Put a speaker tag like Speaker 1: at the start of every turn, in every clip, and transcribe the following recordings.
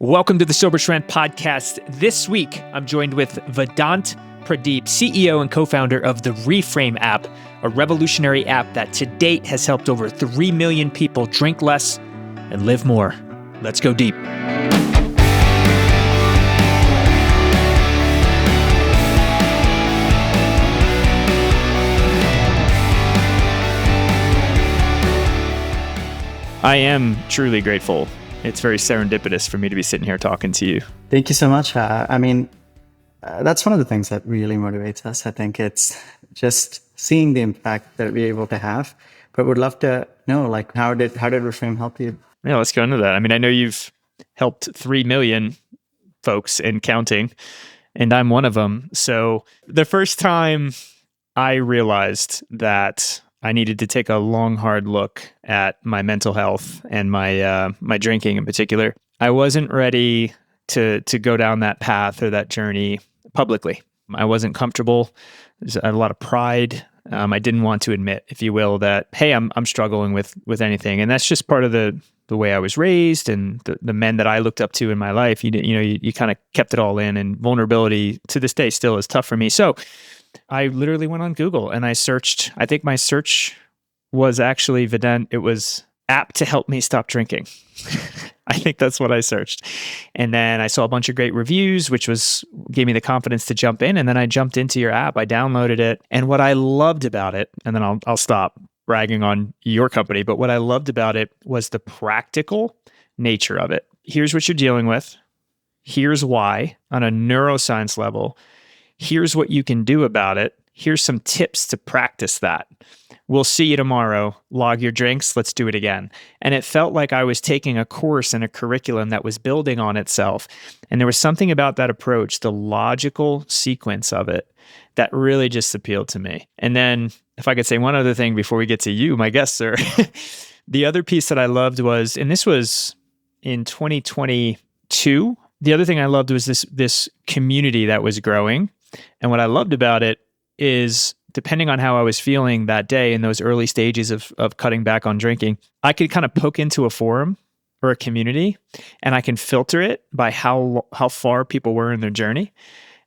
Speaker 1: Welcome to the Sober Strength Podcast. This week, I'm joined with Vedant Pradeep, CEO and co-founder of the Reframe app, a revolutionary app that to date has helped over 3 million people drink less and live more. Let's go deep. I am truly grateful. It's very serendipitous for me to be sitting here talking to you.
Speaker 2: Thank you so much. That's one of the things that really motivates us. I think it's just seeing the impact that we're able to have. But would love to know, how did Reframe help you?
Speaker 1: Yeah, let's go into that. I know you've helped 3 million folks and counting, and I'm one of them. So the first time I realized that I needed to take a long, hard look at my mental health and my drinking in particular, I wasn't ready to go down that path or that journey publicly. I wasn't comfortable. There's a lot of pride. I didn't want to admit, if you will, that, hey, I'm struggling with anything. And that's just part of the way I was raised and the men that I looked up to in my life. You kind of kept it all in, and vulnerability to this day still is tough for me. So I literally went on Google and I searched. I think my search was actually Vedant. It was app to help me stop drinking. I think that's what I searched. And then I saw a bunch of great reviews, which gave me the confidence to jump in. And then I jumped into your app. I downloaded it. And what I loved about it, and then I'll stop bragging on your company, but what I loved about it was the practical nature of it. Here's what you're dealing with. Here's why on a neuroscience level. Here's what you can do about it. Here's some tips to practice that. We'll see you tomorrow. Log your drinks. Let's do it again. And it felt like I was taking a course in a curriculum that was building on itself. And there was something about that approach, the logical sequence of it, that really just appealed to me. And then if I could say one other thing before we get to you, my guest, sir, the other piece that I loved was, and this was in 2022, the other thing I loved was this community that was growing. And what I loved about it is, depending on how I was feeling that day in those early stages of cutting back on drinking, I could kind of poke into a forum or a community, and I can filter it by how far people were in their journey.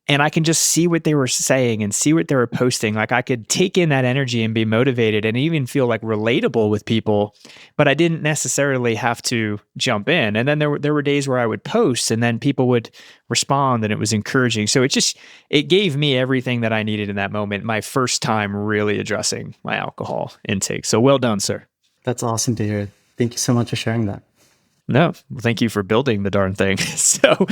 Speaker 1: And I can just see what they were saying and see what they were posting. Like, I could take in that energy and be motivated and even feel like relatable with people, but I didn't necessarily have to jump in. And then there were days where I would post and then people would respond, and it was encouraging. So it gave me everything that I needed in that moment. My first time really addressing my alcohol intake. So well done, sir.
Speaker 2: That's awesome to hear. Thank you so much for sharing that.
Speaker 1: No, thank you for building the darn thing. So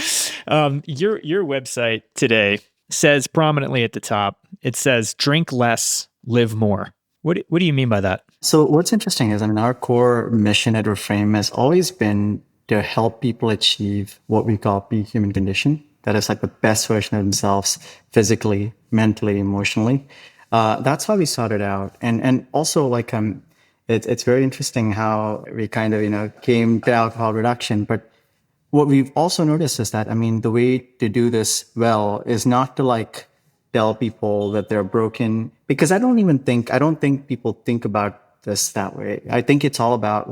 Speaker 1: your website today says prominently at the top, it says, drink less, live more. What do you mean by that?
Speaker 2: So what's interesting is, our core mission at Reframe has always been to help people achieve what we call peak human condition. That is like the best version of themselves, physically, mentally, emotionally. That's how we started out. And also it's very interesting how we kind of, came to alcohol reduction. But what we've also noticed is that, the way to do this well is not to tell people that they're broken, because I don't think people think about this that way. I think it's all about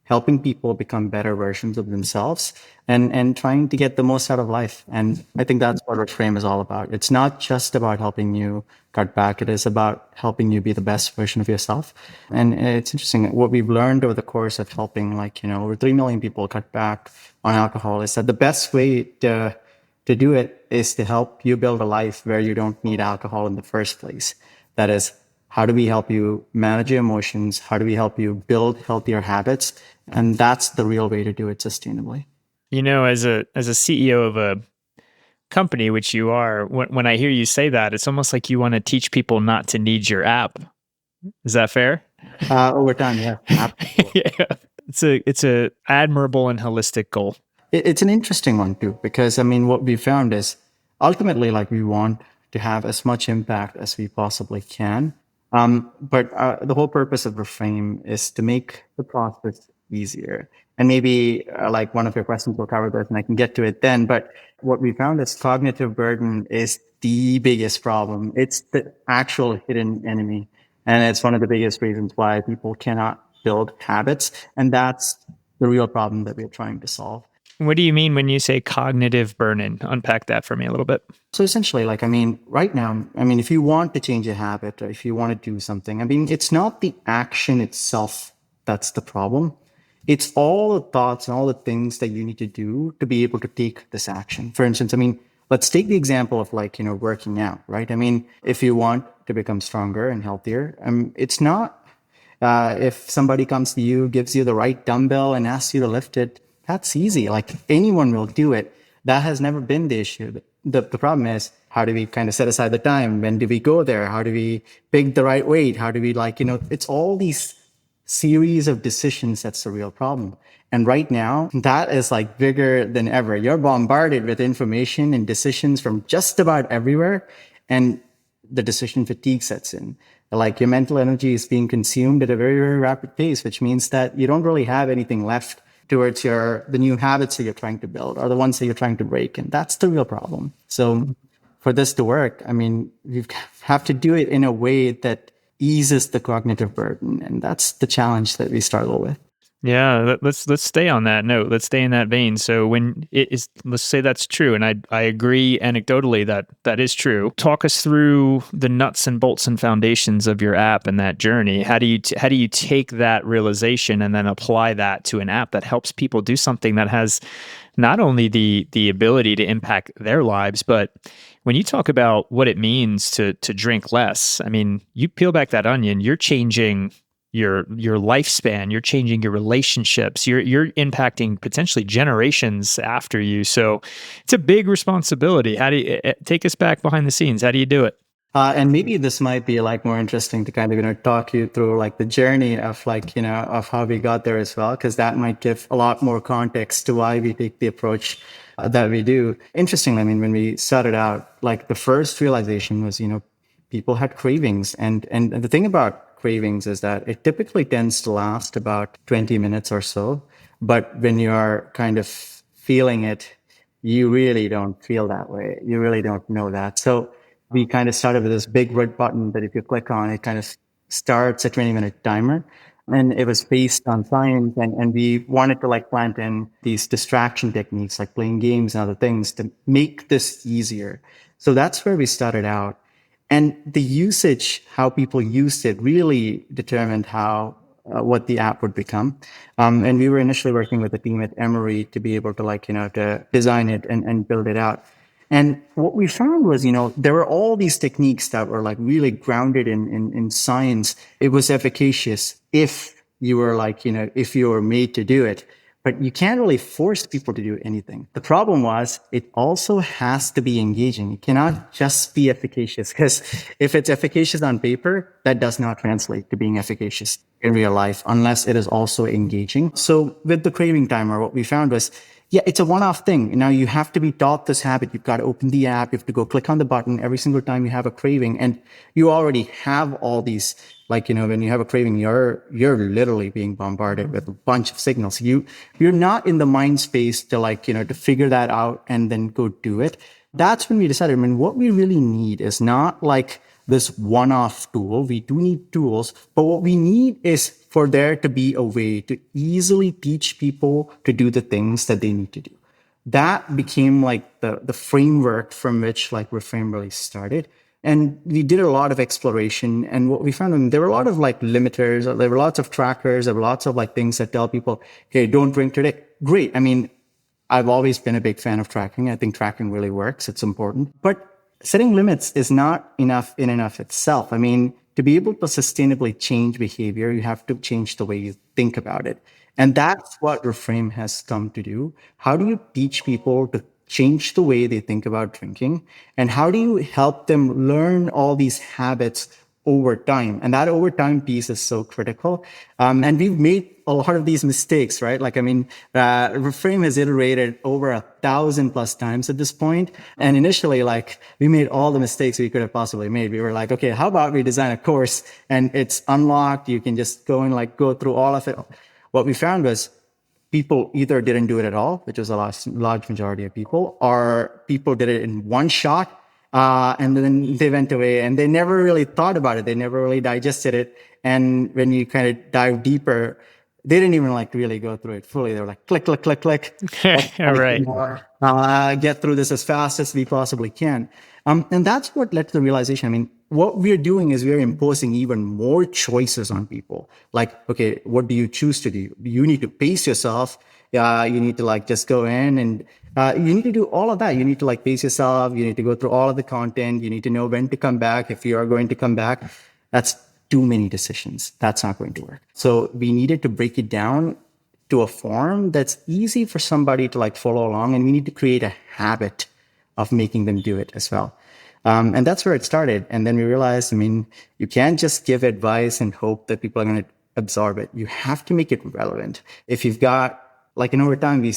Speaker 2: helping people become better versions of themselves and trying to get the most out of life. And I think that's what Reframe is all about. It's not just about helping you cut back. It is about helping you be the best version of yourself. And it's interesting. What we've learned over the course of helping over 3 million people cut back on alcohol is that the best way to do it is to help you build a life where you don't need alcohol in the first place. That is, how do we help you manage your emotions? How do we help you build healthier habits? And that's the real way to do it sustainably.
Speaker 1: As a CEO of a company, which you are, when I hear you say that, it's almost like you want to teach people not to need your app. Is that fair?
Speaker 2: Over time, yeah.
Speaker 1: Yeah. It's a admirable and holistic goal.
Speaker 2: It's an interesting one too, because what we found is ultimately we want to have as much impact as we possibly can. But the whole purpose of Reframe is to make the process easier. And maybe one of your questions will cover this and I can get to it then. But what we found is cognitive burden is the biggest problem. It's the actual hidden enemy. And it's one of the biggest reasons why people cannot build habits. And that's the real problem that we're trying to solve.
Speaker 1: What do you mean when you say cognitive burn-in? Unpack that for me a little bit.
Speaker 2: So essentially, like, I mean, right now, I mean, if you want to change a habit or if you want to do something, I mean, it's not the action itself that's the problem. It's all the thoughts and all the things that you need to do to be able to take this action. For instance, I mean, let's take the example of like, working out, right? I mean, if you want to become stronger and healthier, it's not if somebody comes to you, gives you the right dumbbell and asks you to lift it, that's easy. Like anyone will do it. That has never been the issue. The problem is, how do we kind of set aside the time? When do we go there? How do we pick the right weight? How do we like, it's all these series of decisions that's the real problem. And right now, that is like bigger than ever. You're bombarded with information and decisions from just about everywhere. And the decision fatigue sets in. Like your mental energy is being consumed at a very, very rapid pace, which means that you don't really have anything left towards the new habits that you're trying to build or the ones that you're trying to break. And that's the real problem. So for this to work, I mean, you have to do it in a way that eases the cognitive burden. And that's the challenge that we struggle with.
Speaker 1: Yeah, let's stay on that note. Let's stay in that vein. So when it is, let's say that's true, and I agree anecdotally that that is true. Talk us through the nuts and bolts and foundations of your app and that journey. How do you take that realization and then apply that to an app that helps people do something that has not only the ability to impact their lives, but when you talk about what it means to drink less, I mean, you peel back that onion, you're changing your lifespan, you're changing your relationships, you're impacting potentially generations after you. So it's a big responsibility. How do you take us back behind the scenes? How do you do it?
Speaker 2: And maybe this might be like more interesting to kind of, talk you through like the journey of like, of how we got there as well, because that might give a lot more context to why we take the approach that we do. Interestingly, I mean, when we started out, like the first realization was, people had cravings. And the thing about cravings is that it typically tends to last about 20 minutes or so. But when you're kind of feeling it, you really don't feel that way. You really don't know that. So we kind of started with this big red button that if you click on, it kind of starts a 20-minute timer. And it was based on science. And we wanted to like plant in these distraction techniques, like playing games and other things to make this easier. So that's where we started out. And the usage, how people used it really determined what the app would become. And we were initially working with a team at Emory to be able to like, to design it and build it out. And what we found was, there were all these techniques that were like really grounded in science. It was efficacious if you were like, if you were made to do it. But you can't really force people to do anything. The problem was it also has to be engaging. It cannot just be efficacious, because if it's efficacious on paper, that does not translate to being efficacious in real life unless it is also engaging. So with the craving timer, what we found was, yeah, it's a one-off thing. Now you have to be taught this habit. You've got to open the app. You have to go click on the button every single time you have a craving. And you already have all these, like, when you have a craving, you're literally being bombarded with a bunch of signals. You're not in the mind space to like, to figure that out and then go do it. That's when we decided, I mean, what we really need is not like this one-off tool. We do need tools, but what we need is for there to be a way to easily teach people to do the things that they need to do. That became like the framework from which like Reframe really started. And we did a lot of exploration. And what we found, I mean, there were a lot of like limiters, there were lots of trackers, there were lots of like things that tell people, hey, don't drink today. Great. I mean, I've always been a big fan of tracking. I think tracking really works. It's important. But setting limits is not enough in and of itself. I mean, to be able to sustainably change behavior, you have to change the way you think about it. And that's what Reframe has come to do. How do you teach people to change the way they think about drinking? And how do you help them learn all these habits over time? And that over time piece is so critical. And we've made a lot of these mistakes, right? Like, I mean, Reframe has iterated over 1,000 plus times at this point. And initially, like, we made all the mistakes we could have possibly made. We were like, okay, how about we design a course and it's unlocked. You can just go and like go through all of it. What we found was people either didn't do it at all, which was a large majority of people, or people did it in one shot. And then they went away and they never really thought about it. They never really digested it. And when you kind of dive deeper, they didn't even like really go through it fully. They were like, click, click, click, click.
Speaker 1: All
Speaker 2: Like,
Speaker 1: right.
Speaker 2: get through this as fast as we possibly can. And that's what led to the realization. I mean, what we're doing is we're imposing even more choices on people. Like, okay, what do you choose to do? You need to pace yourself. You need to like just go in and you need to do all of that. You need to like pace yourself. You need to go through all of the content. You need to know when to come back if you are going to come back. That's too many decisions. That's not going to work. So we needed to break it down to a form that's easy for somebody to like follow along, and we need to create a habit of making them do it as well. And that's where it started. And then we realized, I mean, you can't just give advice and hope that people are going to absorb it. You have to make it relevant. If you've got, like, over time, we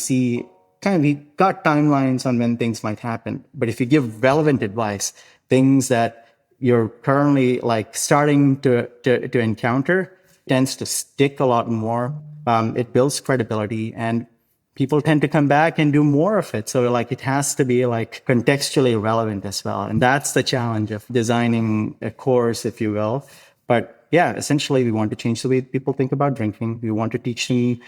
Speaker 2: got timelines on when things might happen. But if you give relevant advice, things that you're currently like starting to encounter tends to stick a lot more. It builds credibility, and people tend to come back and do more of it. So like it has to be like contextually relevant as well. And that's the challenge of designing a course, if you will. But yeah, essentially we want to change the way people think about drinking. We want to teach them,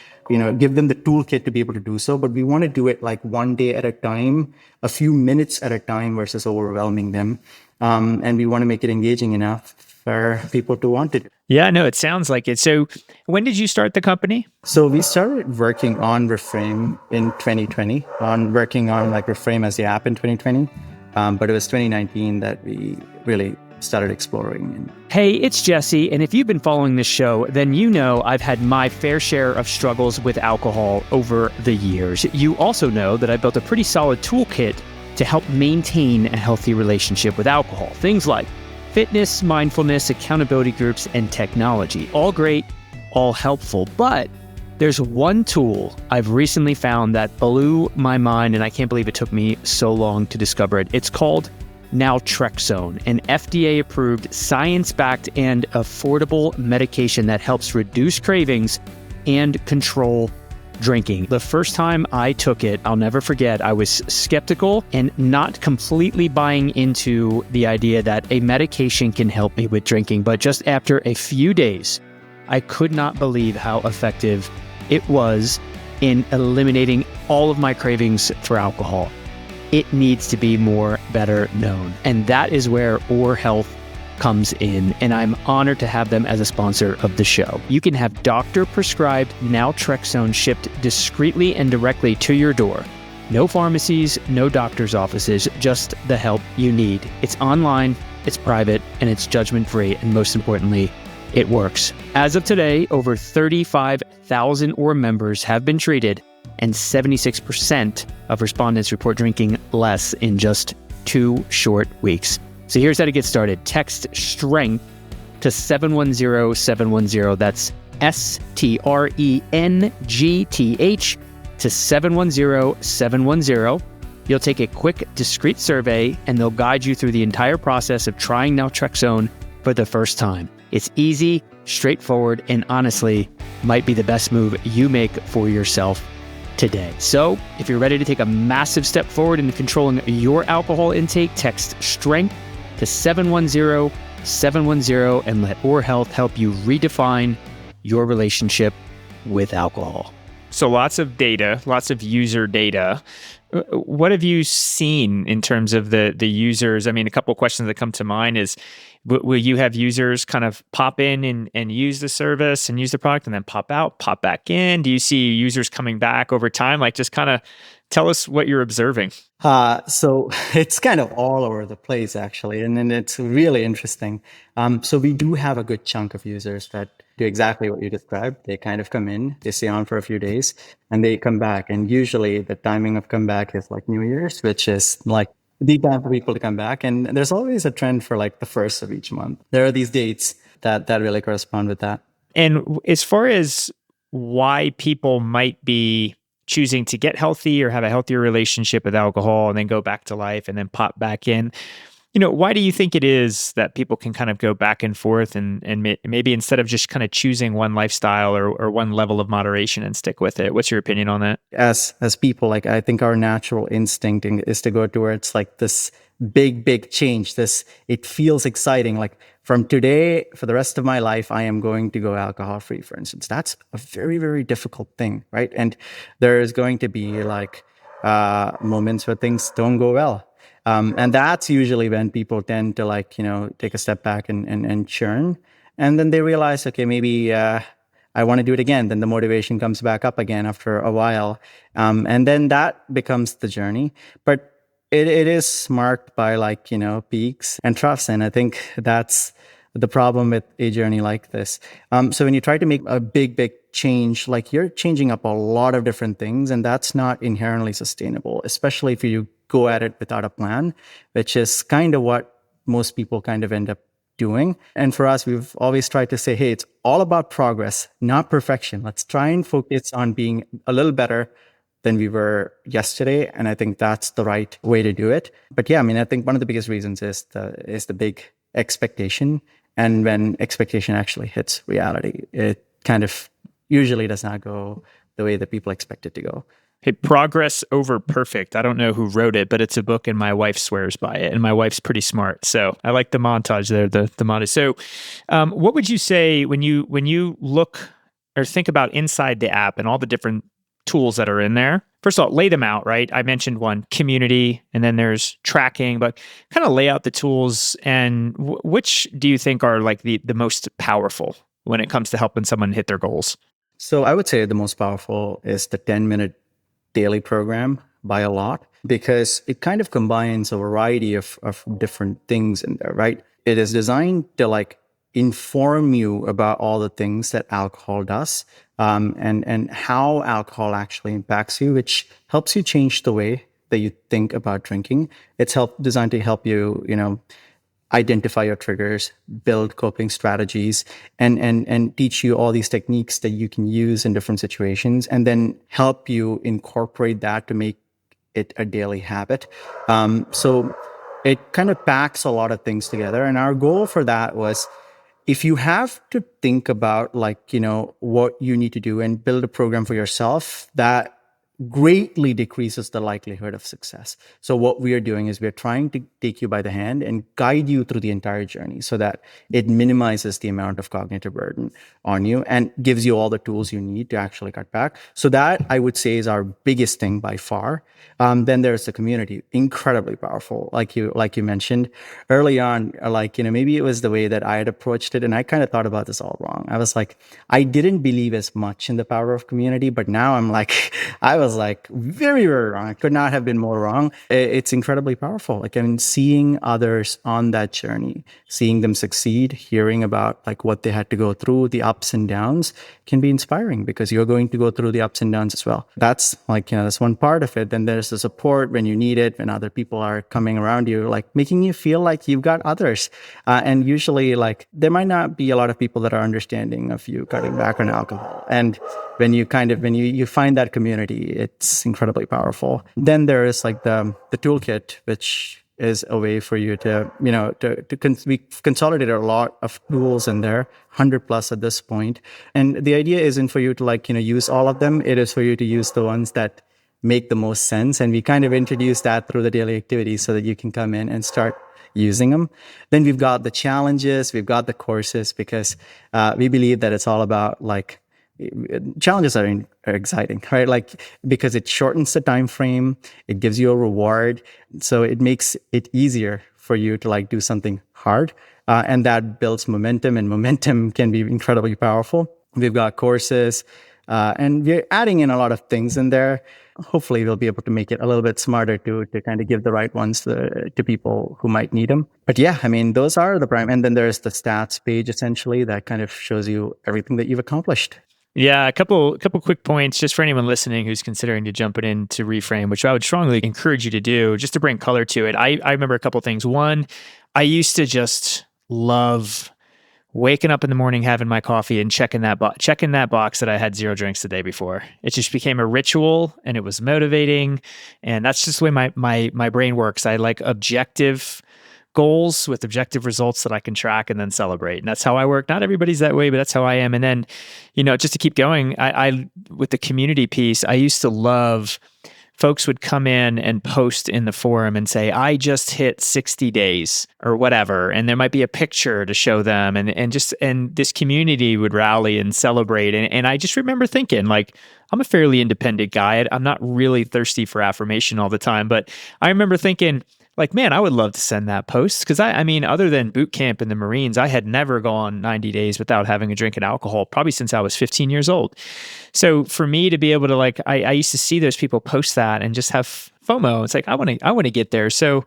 Speaker 2: give them the toolkit to be able to do so. But we want to do it like one day at a time, a few minutes at a time versus overwhelming them. And we want to make it engaging enough for people to want it.
Speaker 1: Yeah, no, it sounds like it. So when did you start the company?
Speaker 2: So we started working on Reframe in 2020, working on like Reframe as the app in 2020. But it was 2019 that we really started exploring.
Speaker 1: Hey, it's Jesse, and if you've been following this show, then you know I've had my fair share of struggles with alcohol over the years. You also know that I built a pretty solid toolkit to help maintain a healthy relationship with alcohol. Things like fitness, mindfulness, accountability groups, and technology. All great, all helpful, but there's one tool I've recently found that blew my mind, and I can't believe it took me so long to discover it. It's called naltrexone, an FDA-approved, science-backed, and affordable medication that helps reduce cravings and control drinking. The first time I took it, I'll never forget, I was skeptical and not completely buying into the idea that a medication can help me with drinking. But just after a few days, I could not believe how effective it was in eliminating all of my cravings for alcohol. It needs to be more better known. And that is where Or Health comes in, and I'm honored to have them as a sponsor of the show. You can have doctor-prescribed naltrexone shipped discreetly and directly to your door. No pharmacies, no doctor's offices, just the help you need. It's online, it's private, and it's judgment-free, and most importantly, it works. As of today, over 35,000 Or members have been treated, and 76% of respondents report drinking less in just 2 short weeks. So here's how to get started. Text STRENGTH to 710-710. That's STRENGTH to 710-710. You'll take a quick, discreet survey, and they'll guide you through the entire process of trying naltrexone for the first time. It's easy, straightforward, and honestly, might be the best move you make for yourself today. So if you're ready to take a massive step forward in controlling your alcohol intake, text STRENGTH to 710-710 and let Or Health help you redefine your relationship with alcohol. So lots of data, lots of user data. What have you seen in terms of the users? I mean, a couple of questions that come to mind is, will you have users kind of pop in and use the service and use the product and then pop out, pop back in? Do you see users coming back over time? Like, just kind of tell us what you're observing.
Speaker 2: So it's kind of all over the place, actually. And then it's really interesting. So we do have a good chunk of users that do exactly what you described. They kind of come in, they stay on for a few days, and they come back. And usually the timing of comeback is like New Year's, which is like the time for people to come back. And there's always a trend for like the first of each month. There are these dates that really correspond with that.
Speaker 1: And as far as why people might be choosing to get healthy or have a healthier relationship with alcohol and then go back to life and then pop back in, why do you think it is that people can kind of go back and forth and maybe instead of just kind of choosing one lifestyle or one level of moderation and stick with it? What's your opinion on that?
Speaker 2: As people, like, I think our natural instinct is to go towards like this big change. It feels exciting. Like from today, for the rest of my life, I am going to go alcohol free, for instance. That's a very, very difficult thing, right? And there is going to be like moments where things don't go well. And that's usually when people tend to like, take a step back and churn. And then they realize, okay, maybe I want to do it again. Then the motivation comes back up again after a while. And then that becomes the journey. But it is marked by like, peaks and troughs. And I think that's the problem with a journey like this. So when you try to make a big change, like you're changing up a lot of different things, and that's not inherently sustainable, especially if you go at it without a plan, which is kind of what most people kind of end up doing. And for us, we've always tried to say, hey, it's all about progress, not perfection. Let's try and focus on being a little better than we were yesterday. And I think that's the right way to do it. But yeah, I mean, I think one of the biggest reasons is the big expectation. And when expectation actually hits reality, it kind of usually does not go the way that people expect it to go.
Speaker 1: Hey, Progress Over Perfect. I don't know who wrote it, but it's a book and my wife swears by it. And my wife's pretty smart. So I like the montage there, the montage. So what would you say when you look or think about inside the app and all the different tools that are in there? First of all, lay them out, right? I mentioned one, community, and then there's tracking, but kind of lay out the tools and which do you think are like the most powerful when it comes to helping someone hit their goals?
Speaker 2: So I would say the most powerful is the 10-minute daily program by a lot, because it kind of combines a variety of different things in there, right? It is designed to like inform you about all the things that alcohol does, and how alcohol actually impacts you, which helps you change the way that you think about drinking. It's designed to help you, identify your triggers, build coping strategies, and teach you all these techniques that you can use in different situations, and then help you incorporate that to make it a daily habit. So it kind of packs a lot of things together. And our goal for that was, if you have to think about like, what you need to do and build a program for yourself, that greatly decreases the likelihood of success. So what we are doing is we're trying to take you by the hand and guide you through the entire journey so that it minimizes the amount of cognitive burden on you and gives you all the tools you need to actually cut back. So that, I would say, is our biggest thing by far. Then there's the community, incredibly powerful. Like you mentioned early on, like, maybe it was the way that I had approached it. And I kind of thought about this all wrong. I was like, I didn't believe as much in the power of community, but now I'm like, I was like very, very wrong. I could not have been more wrong. It's incredibly powerful. Like, I mean, seeing others on that journey, seeing them succeed, hearing about like what they had to go through, the ups and downs, can be inspiring because you're going to go through the ups and downs as well. That's like, that's one part of it. Then there's the support when you need it, when other people are coming around you, like making you feel like you've got others. And usually like there might not be a lot of people that are understanding of you cutting back on alcohol. And when you find that community, it's incredibly powerful. Then there is like the toolkit, which is a way for you to, we've consolidated a lot of tools in there, 100 plus at this point. And the idea isn't for you to like, use all of them. It is for you to use the ones that make the most sense. And we kind of introduce that through the daily activities so that you can come in and start using them. Then we've got the challenges, we've got the courses, because we believe that it's all about like, challenges are exciting, right? Like, because it shortens the time frame, it gives you a reward, so it makes it easier for you to like do something hard, and that builds momentum, and momentum can be incredibly powerful. We've got courses, and we're adding in a lot of things in there. Hopefully we'll be able to make it a little bit smarter to kind of give the right ones to people who might need them. But yeah, I mean, those are the prime. And then there's the stats page, essentially, that kind of shows you everything that you've accomplished.
Speaker 1: Yeah, a couple quick points just for anyone listening who's considering to jump it into Reframe, which I would strongly encourage you to do just to bring color to it. I remember a couple things. One, I used to just love waking up in the morning, having my coffee, and checking that box that I had 0 drinks the day before. It just became a ritual, and it was motivating, and that's just the way my brain works. I like objective goals with objective results that I can track and then celebrate. And that's how I work. Not everybody's that way, but that's how I am. And then, just to keep going, I with the community piece, I used to love folks would come in and post in the forum and say, I just hit 60 days or whatever. And there might be a picture to show them. And this community would rally and celebrate. And I just remember thinking, like, I'm a fairly independent guy. I'm not really thirsty for affirmation all the time. But I remember thinking, like, man, I would love to send that post. Because I mean, other than boot camp in the Marines, I had never gone 90 days without having a drink of alcohol, probably since I was 15 years old. So for me to be able to, like, I used to see those people post that and just have FOMO. It's like, I want to get there. So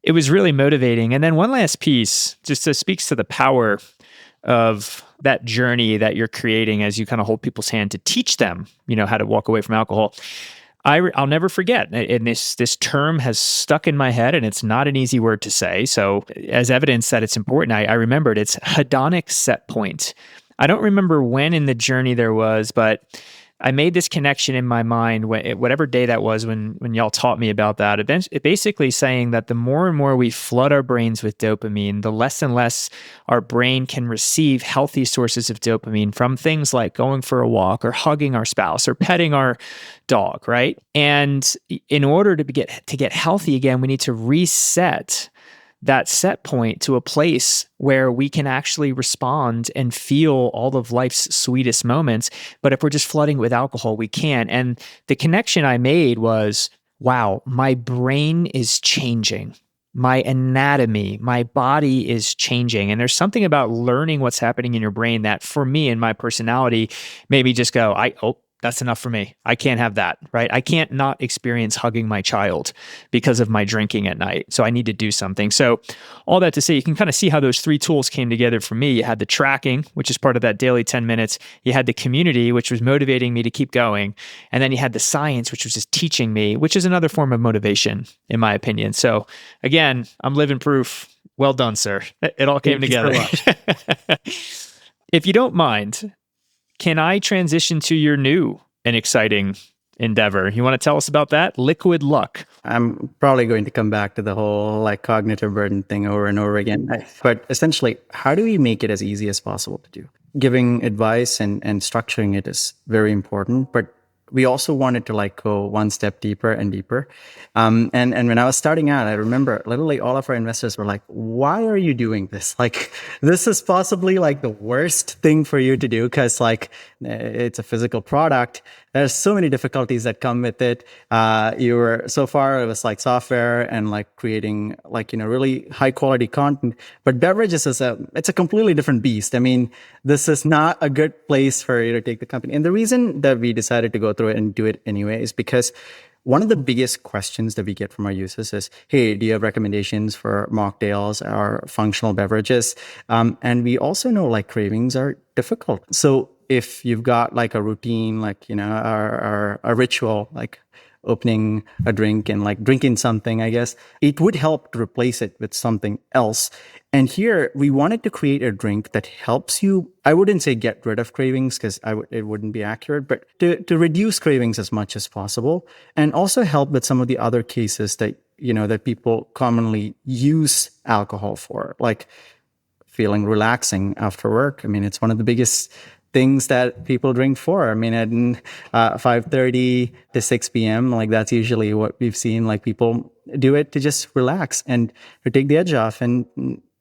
Speaker 1: it was really motivating. And then one last piece, just speaks to the power of that journey that you're creating as you kind of hold people's hand to teach them, how to walk away from alcohol. I'll never forget, and this term has stuck in my head, and it's not an easy word to say. So as evidence that it's important, I remembered it's hedonic set point. I don't remember when in the journey there was, but I made this connection in my mind, whatever day that was when y'all taught me about that. It basically saying that the more and more we flood our brains with dopamine, the less and less our brain can receive healthy sources of dopamine from things like going for a walk or hugging our spouse or petting our dog, right? And in order to get healthy again, we need to reset that set point to a place where we can actually respond and feel all of life's sweetest moments. But if we're just flooding with alcohol, we can't. And the connection I made was, wow, my brain is changing. My anatomy, my body is changing. And there's something about learning what's happening in your brain that, for me and my personality, made me just go, that's enough for me. I can't have that, right? I can't not experience hugging my child because of my drinking at night. So I need to do something. So all that to say, you can kind of see how those three tools came together for me. You had the tracking, which is part of that daily 10 minutes. You had the community, which was motivating me to keep going. And then you had the science, which was just teaching me, which is another form of motivation, in my opinion. So again, I'm living proof. Well done, sir. It all came together. If you don't mind, can I transition to your new and exciting endeavor? You want to tell us about that? Liquid Luck.
Speaker 2: I'm probably going to come back to the whole like cognitive burden thing over and over again. But essentially, how do we make it as easy as possible to do? Giving advice and structuring it is very important, but we also wanted to like go one step deeper and deeper. And when I was starting out, I remember literally all of our investors were like, why are you doing this? Like, this is possibly like the worst thing for you to do because like it's a physical product. There's so many difficulties that come with it. So far it was like software and like creating like, really high quality content, but beverages it's a completely different beast. I mean, this is not a good place for you to take the company. And the reason that we decided to go through it and do it anyway is because one of the biggest questions that we get from our users is, hey, do you have recommendations for mocktails or functional beverages? And we also know like cravings are difficult. So if you've got like a routine, like, or a ritual, like opening a drink and like drinking something, I guess, it would help to replace it with something else. And here we wanted to create a drink that helps you, I wouldn't say get rid of cravings because it wouldn't be accurate, but to reduce cravings as much as possible and also help with some of the other cases that, that people commonly use alcohol for, like feeling relaxing after work. I mean, it's one of the biggest things that people drink for. I mean, at 5:30 to 6 p.m., like that's usually what we've seen, like people do it to just relax and to take the edge off. And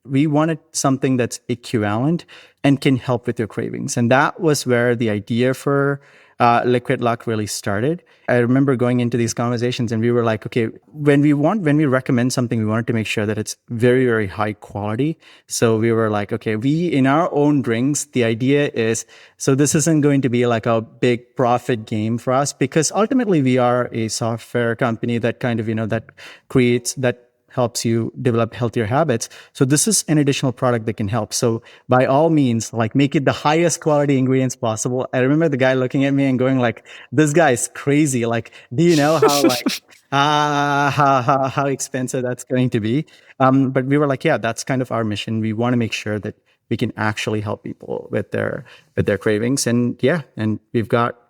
Speaker 2: we wanted something that's equivalent and can help with your cravings. And that was where the idea for Liquid Luck really started. I remember going into these conversations and we were like, okay, when we recommend something, we wanted to make sure that it's very, very high quality. So we were like, okay, in our own drinks, the idea is, so this isn't going to be like a big profit game for us because ultimately we are a software company that kind of, that helps you develop healthier habits. So this is an additional product that can help. So by all means, like make it the highest quality ingredients possible. I remember the guy looking at me and going like, this guy is crazy. Like, do you know how like, how expensive that's going to be? But we were like, yeah, that's kind of our mission. We want to make sure that we can actually help people with their cravings. And yeah, and we've got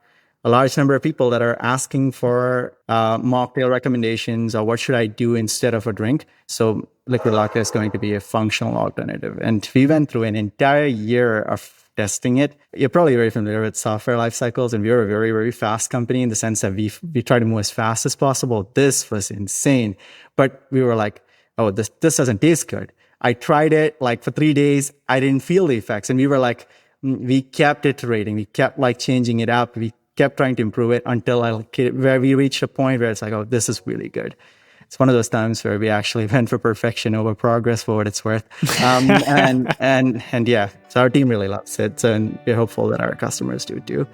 Speaker 2: a large number of people that are asking for mocktail recommendations or what should I do instead of a drink. So Liquid Latte is going to be a functional alternative. And we went through an entire year of testing it. You're probably very familiar with software life cycles, and we were a very, very fast company in the sense that we try to move as fast as possible. This was insane. But we were like, oh, this doesn't taste good. I tried it like for 3 days. I didn't feel the effects. And we were like, we kept iterating. We kept like changing it up. We kept trying to improve it until where we reached a point where it's like, oh, this is really good. It's one of those times where we actually went for perfection over progress for what it's worth. And yeah, so our team really loves it. And we're hopeful that our customers do too.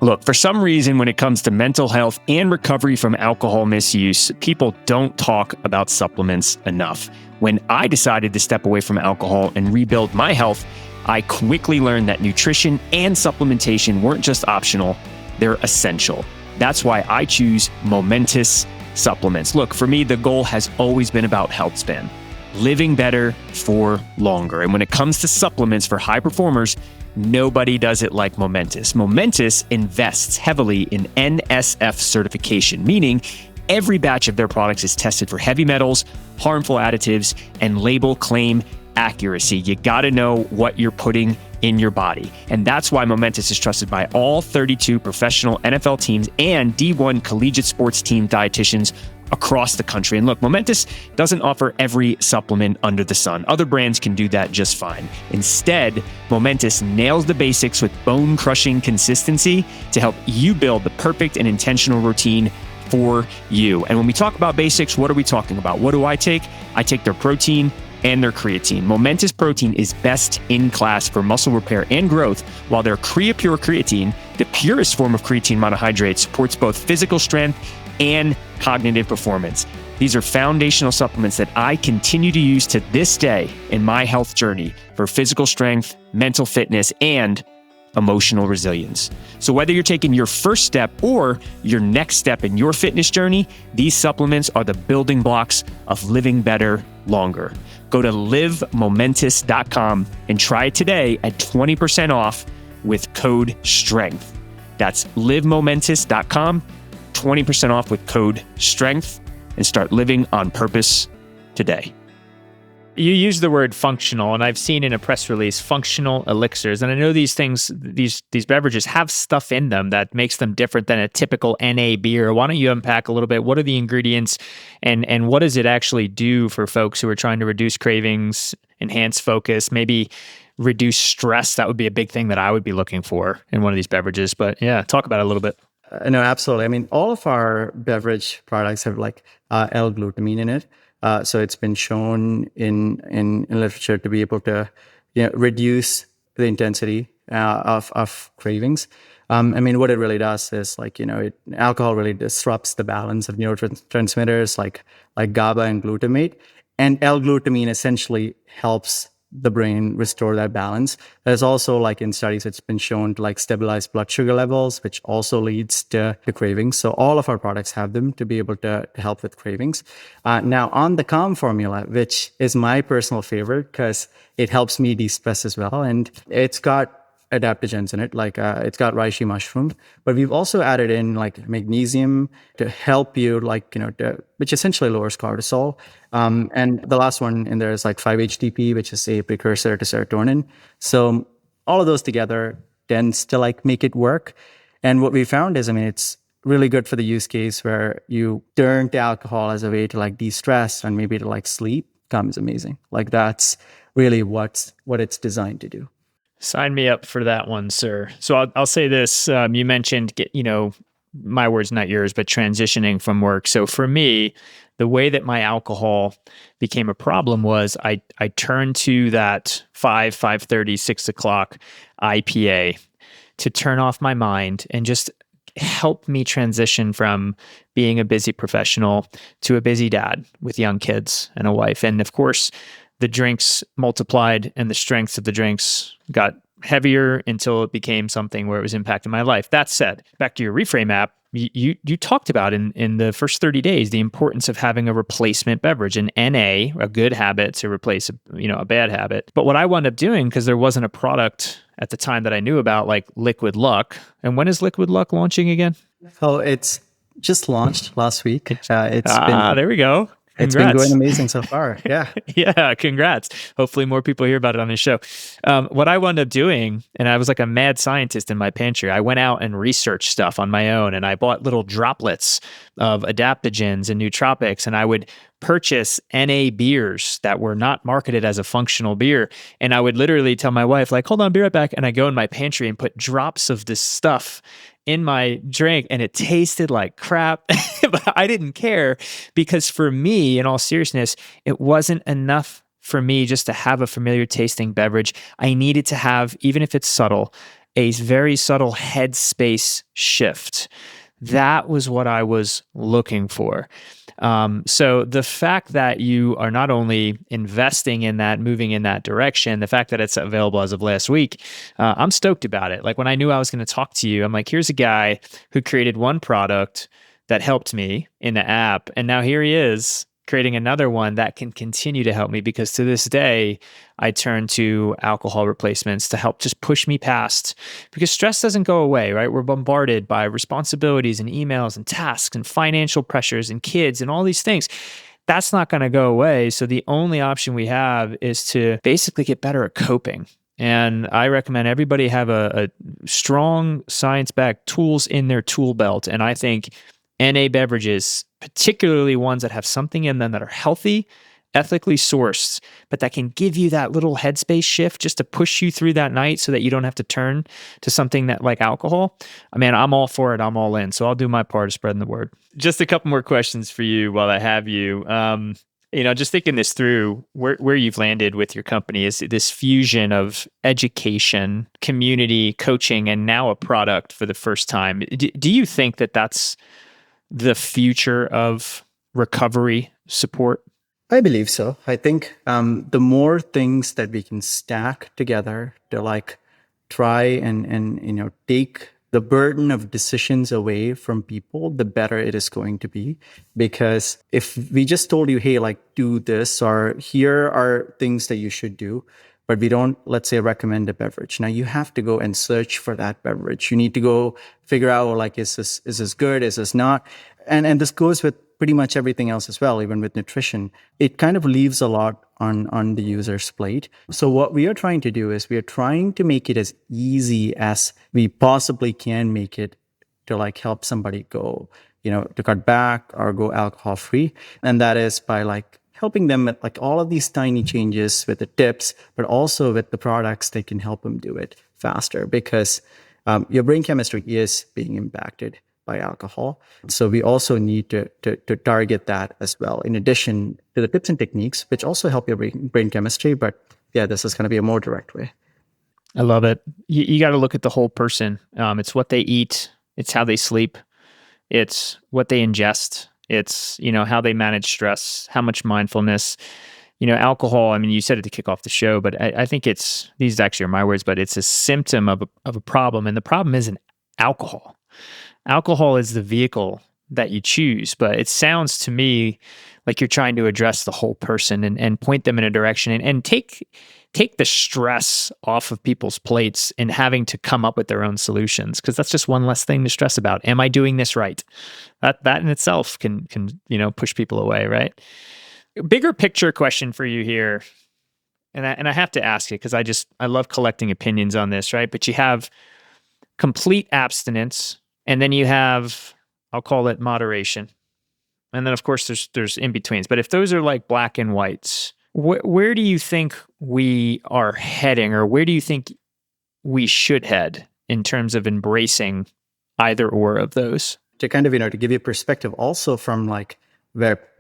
Speaker 3: Look, for some reason, when it comes to mental health and recovery from alcohol misuse, people don't talk about supplements enough. When I decided to step away from alcohol and rebuild my health, I quickly learned that nutrition and supplementation weren't just optional, they're essential. That's why I choose Momentous supplements. Look, for me, the goal has always been about health span, living better for longer. And when it comes to supplements for high performers, nobody does it like Momentous. Momentous invests heavily in NSF certification, meaning every batch of their products is tested for heavy metals, harmful additives, and label claim accuracy. You got to know what you're putting in your body. And that's why Momentous is trusted by all 32 professional NFL teams and D1 collegiate sports team dietitians across the country. And look, Momentous doesn't offer every supplement under the sun. Other brands can do that just fine. Instead, Momentous nails the basics with bone-crushing consistency to help you build the perfect and intentional routine for you. And when we talk about basics, what are we talking about? What do I take? I take their protein and their creatine. Momentous protein is best in class for muscle repair and growth, while their CreaPure creatine, the purest form of creatine monohydrate, supports both physical strength and cognitive performance. These are foundational supplements that I continue to use to this day in my health journey for physical strength, mental fitness, and emotional resilience. So whether you're taking your first step or your next step in your fitness journey, these supplements are the building blocks of living better longer. Go to livemomentous.com and try it today at 20% off with code STRENGTH. That's livemomentous.com, 20% off with code STRENGTH, and start living on purpose today.
Speaker 1: You use the word functional, and I've seen in a press release functional elixirs. And I know these things, these beverages have stuff in them that makes them different than a typical NA beer. Why don't you unpack a little bit? What are the ingredients, and what does it actually do for folks who are trying to reduce cravings, enhance focus, maybe reduce stress? That would be a big thing that I would be looking for in one of these beverages. But yeah, talk about it a little bit.
Speaker 2: No, absolutely. I mean, all of our beverage products have like L-glutamine in it. So it's been shown in literature to be able to reduce the intensity of cravings. I mean, what it really does is alcohol really disrupts the balance of neurotransmitters like GABA and glutamate. And L-glutamine essentially helps the brain restore that balance. There's also in studies, it's been shown to stabilize blood sugar levels, which also leads to cravings. So all of our products have them to be able to help with cravings. Now on the Calm formula, which is my personal favorite because it helps me de-stress as well. And it's got adaptogens in it, it's got reishi mushroom, but we've also added in magnesium to help you, which essentially lowers cortisol. And the last one in there is 5-HTP, which is a precursor to serotonin. So all of those together tends to make it work. And what we found is, it's really good for the use case where you turn to alcohol as a way to de-stress and maybe to sleep. Calm is amazing. That's really what it's designed to do.
Speaker 1: Sign me up for that one, sir. So I'll say this. You mentioned, my words, not yours, but transitioning from work. So for me, the way that my alcohol became a problem was I turned to that 5:30, 6 o'clock IPA to turn off my mind and just help me transition from being a busy professional to a busy dad with young kids and a wife. And of course, the drinks multiplied and the strengths of the drinks got heavier until it became something where it was impacting my life. That said, back to your Reframe app, you talked about in the first 30 days the importance of having a replacement beverage, an NA, a good habit to replace a bad habit. But what I wound up doing, because there wasn't a product at the time that I knew about, like Liquid Luck. And when is Liquid Luck launching again?
Speaker 2: Oh, it's just launched last week.
Speaker 1: There we go.
Speaker 2: It's been going
Speaker 1: Congrats.
Speaker 2: amazing so far. Yeah.
Speaker 1: Yeah, congrats. Hopefully more people hear about it on this show. What I wound up doing, and I was like a mad scientist in my pantry, I went out and researched stuff on my own, and I bought little droplets of adaptogens and nootropics, and I would purchase NA beers that were not marketed as a functional beer. And I would literally tell my wife, like, hold on, be right back. And I go in my pantry and put drops of this stuff in my drink, and it tasted like crap, but I didn't care, because for me, in all seriousness, it wasn't enough for me just to have a familiar tasting beverage. I needed to have, even if it's subtle, a very subtle headspace shift. That was what I was looking for. So the fact that you are not only investing in that, moving in that direction, the fact that it's available as of last week, I'm stoked about it. Like when I knew I was going to talk to you, I'm like, here's a guy who created one product that helped me in the app, and now here he is creating another one that can continue to help me, because to this day, I turn to alcohol replacements to help just push me past, because stress doesn't go away, right? We're bombarded by responsibilities and emails and tasks and financial pressures and kids and all these things. That's not going to go away. So the only option we have is to basically get better at coping. And I recommend everybody have a strong science-backed tools in their tool belt. And I think NA beverages, particularly ones that have something in them that are healthy, ethically sourced, but that can give you that little headspace shift just to push you through that night so that you don't have to turn to something that like alcohol. I mean, I'm all for it. I'm all in. So I'll do my part of spreading the word. Just a couple more questions for you while I have you. Just thinking this through, where you've landed with your company is this fusion of education, community, coaching, and now a product for the first time. Do you think that that's the future of recovery support?
Speaker 2: I believe so. I think the more things that we can stack together to like try and take the burden of decisions away from people, the better it is going to be. Because if we just told you, hey, like do this, or here are things that you should do, but we don't, let's say, recommend a beverage. Now you have to go and search for that beverage. You need to go figure out, like, is this good? Is this not? And this goes with pretty much everything else as well, even with nutrition. It kind of leaves a lot on the user's plate. So what we are trying to do is we are trying to make it as easy as we possibly can make it to like help somebody go, to cut back or go alcohol free. And that is by like helping them with like all of these tiny changes with the tips, but also with the products that can help them do it faster, because your brain chemistry is being impacted by alcohol. So we also need to target that as well, in addition to the tips and techniques, which also help your brain chemistry. But yeah, this is going to be a more direct way.
Speaker 1: I love it. You got to look at the whole person. It's what they eat. It's how they sleep. It's what they ingest. It's, how they manage stress, how much mindfulness, alcohol. I mean, you said it to kick off the show, but I think these actually are my words, but it's a symptom of a problem. And the problem isn't alcohol. Alcohol is the vehicle that you choose, but it sounds to me like you're trying to address the whole person and point them in a direction and take the stress off of people's plates and having to come up with their own solutions, because that's just one less thing to stress about. Am I doing this right? That in itself can push people away, right? Bigger picture question for you here, and I have to ask it because I love collecting opinions on this, right? But you have complete abstinence, and then you have, I'll call it moderation. And then of course there's in-betweens. But if those are like black and whites, where do you think we are heading, or where do you think we should head in terms of embracing either or of those?
Speaker 2: To kind of, to give you perspective also from like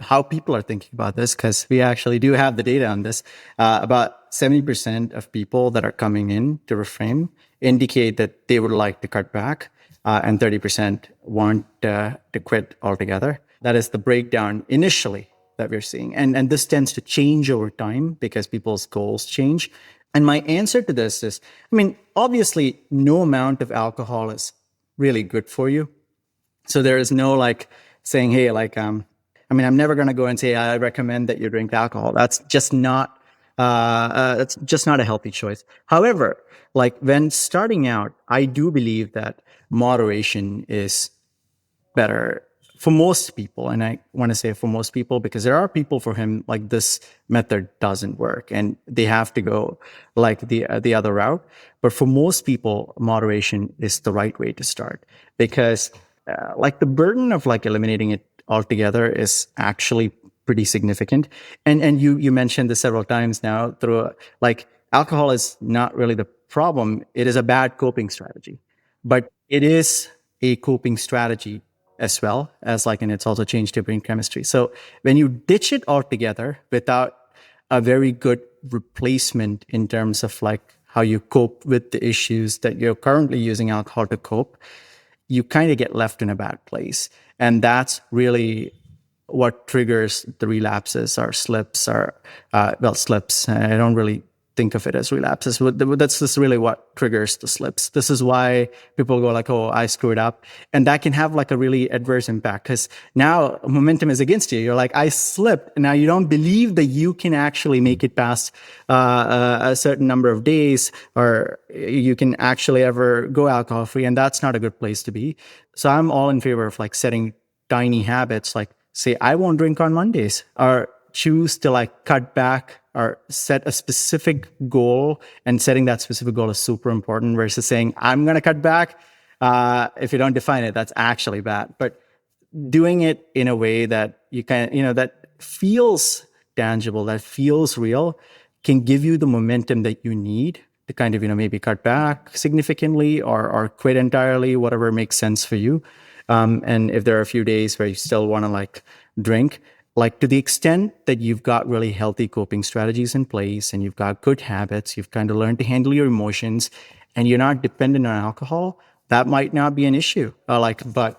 Speaker 2: how people are thinking about this, because we actually do have the data on this. About 70% of people that are coming in to Reframe indicate that they would like to cut back, and 30% want to quit altogether. That is the breakdown initially that we're seeing. And this tends to change over time because people's goals change. And my answer to this is, obviously no amount of alcohol is really good for you. So there is no like saying, hey, like, I'm never going to go and say, I recommend that you drink alcohol. That's just not a healthy choice. However, like when starting out, I do believe that moderation is better for most people, and I want to say for most people, because there are people for him like this method doesn't work and they have to go like the other route. But for most people, moderation is the right way to start, because like the burden of like eliminating it altogether is actually pretty significant. And you mentioned this several times now through like alcohol is not really the problem. It is a bad coping strategy, but it is a coping strategy as well as like, and it's also changed your brain chemistry. So when you ditch it altogether without a very good replacement in terms of like how you cope with the issues that you're currently using alcohol to cope, you kind of get left in a bad place. And that's really what triggers the relapses or slips or, slips. I don't really think of it as relapses. That's just really what triggers the slips. This is why people go like, oh, I screwed up. And that can have like a really adverse impact because now momentum is against you. You're like, I slipped. Now you don't believe that you can actually make it past a certain number of days or you can actually ever go alcohol free. And that's not a good place to be. So I'm all in favor of like setting tiny habits, like say, I won't drink on Mondays, or choose to like cut back or set a specific goal. And setting that specific goal is super important versus saying, I'm going to cut back. If you don't define it, that's actually bad. But doing it in a way that you can, that feels tangible, that feels real, can give you the momentum that you need to kind of, maybe cut back significantly or quit entirely, whatever makes sense for you. And if there are a few days where you still want to like drink, like to the extent that you've got really healthy coping strategies in place and you've got good habits, you've kind of learned to handle your emotions and you're not dependent on alcohol, that might not be an issue. But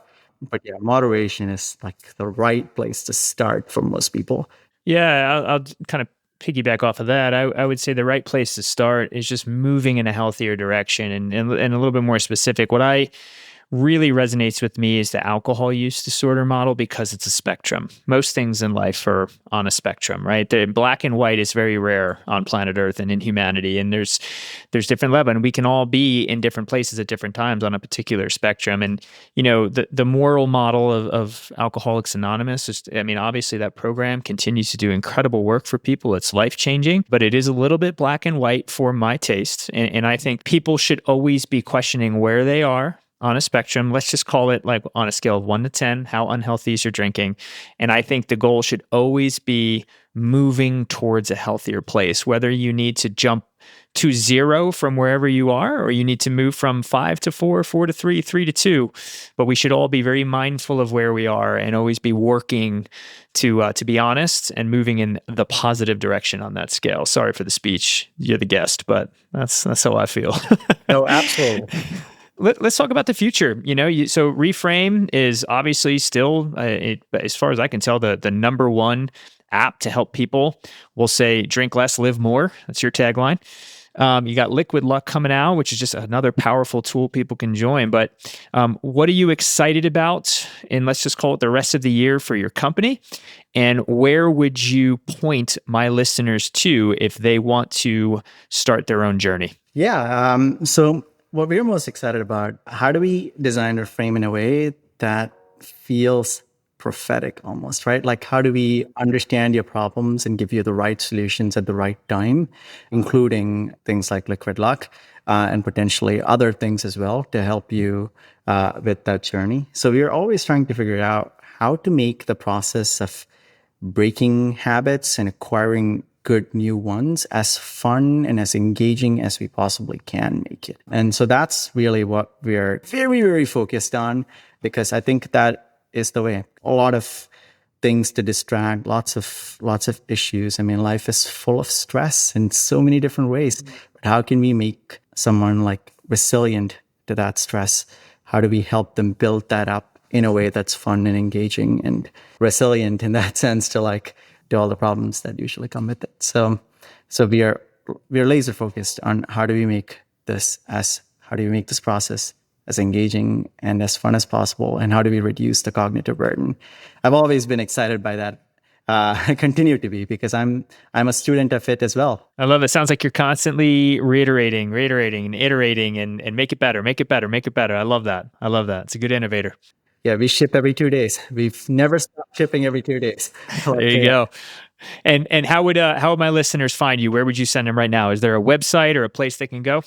Speaker 2: yeah, moderation is like the right place to start for most people.
Speaker 1: Yeah, I'll kind of piggyback off of that. I would say the right place to start is just moving in a healthier direction and a little bit more specific. What I really resonates with me is the alcohol use disorder model because it's a spectrum. Most things in life are on a spectrum, right? The black and white is very rare on planet Earth and in humanity. And there's different levels, and we can all be in different places at different times on a particular spectrum. And the moral model of Alcoholics Anonymous is, obviously that program continues to do incredible work for people. It's life changing, but it is a little bit black and white for my taste. And I think people should always be questioning where they are on a spectrum. Let's just call it like on a scale of 1 to 10, how unhealthy is your drinking? And I think the goal should always be moving towards a healthier place, whether you need to jump to 0 from wherever you are, or you need to move from 5 to 4, 4 to 3, 3 to 2. But we should all be very mindful of where we are and always be working to be honest and moving in the positive direction on that scale. Sorry for the speech. You're the guest, but that's how I feel.
Speaker 2: No, absolutely.
Speaker 1: Let's talk about the future. So Reframe is obviously still, as far as I can tell, the number one app to help people. We'll say drink less, live more. That's your tagline. You got Liquid Luck coming out, which is just another powerful tool people can join. But what are you excited about? And let's just call it the rest of the year for your company. And where would you point my listeners to if they want to start their own journey?
Speaker 2: Yeah. So what we're most excited about, how do we design Reframe in a way that feels prophetic almost, right? Like how do we understand your problems and give you the right solutions at the right time, including things like Liquid Luck and potentially other things as well to help you with that journey. So we're always trying to figure out how to make the process of breaking habits and acquiring good new ones as fun and as engaging as we possibly can make it. And so that's really what we're very, very focused on, because I think that is the way. A lot of things to distract, lots of issues. Life is full of stress in so many different ways. But how can we make someone like resilient to that stress? How do we help them build that up in a way that's fun and engaging and resilient in that sense to like to all the problems that usually come with it. So we're laser focused on how do we make this process as engaging and as fun as possible, and how do we reduce the cognitive burden. I've always been excited by that. I continue to be, because I'm a student of it as well.
Speaker 1: I love it. Sounds like you're constantly reiterating and iterating and make it better. I love that. It's a good innovator.
Speaker 2: Yeah, we ship every 2 days. We've never stopped shipping every 2 days.
Speaker 1: There you go. And how would my listeners find you? Where would you send them right now? Is there a website or a place they can go?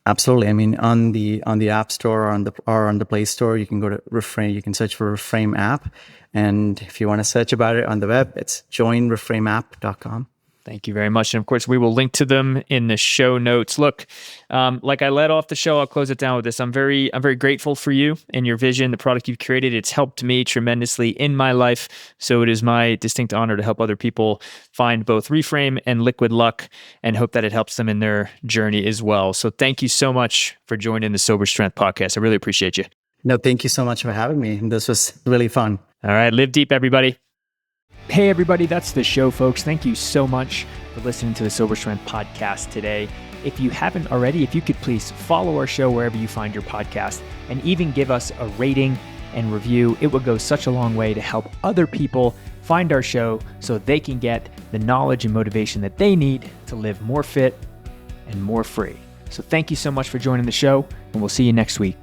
Speaker 2: Absolutely. I mean, on the App Store or on the Play Store, you can go to Reframe. You can search for Reframe app, and if you want to search about it on the web, it's joinreframeapp.com.
Speaker 1: Thank you very much. And of course, we will link to them in the show notes. Look, like I led off the show, I'll close it down with this. I'm very grateful for you and your vision, the product you've created. It's helped me tremendously in my life. So it is my distinct honor to help other people find both Reframe and Liquid Luck, and hope that it helps them in their journey as well. So thank you so much for joining the Sober Strength podcast. I really appreciate you.
Speaker 2: No, thank you so much for having me. This was really fun.
Speaker 1: All right, live deep, everybody. Hey, everybody, that's the show, folks. Thank you so much for listening to the Sober Strength podcast today. If you haven't already, if you could please follow our show wherever you find your podcast, and even give us a rating and review. It would go such a long way to help other people find our show so they can get the knowledge and motivation that they need to live more fit and more free. So thank you so much for joining the show, and we'll see you next week.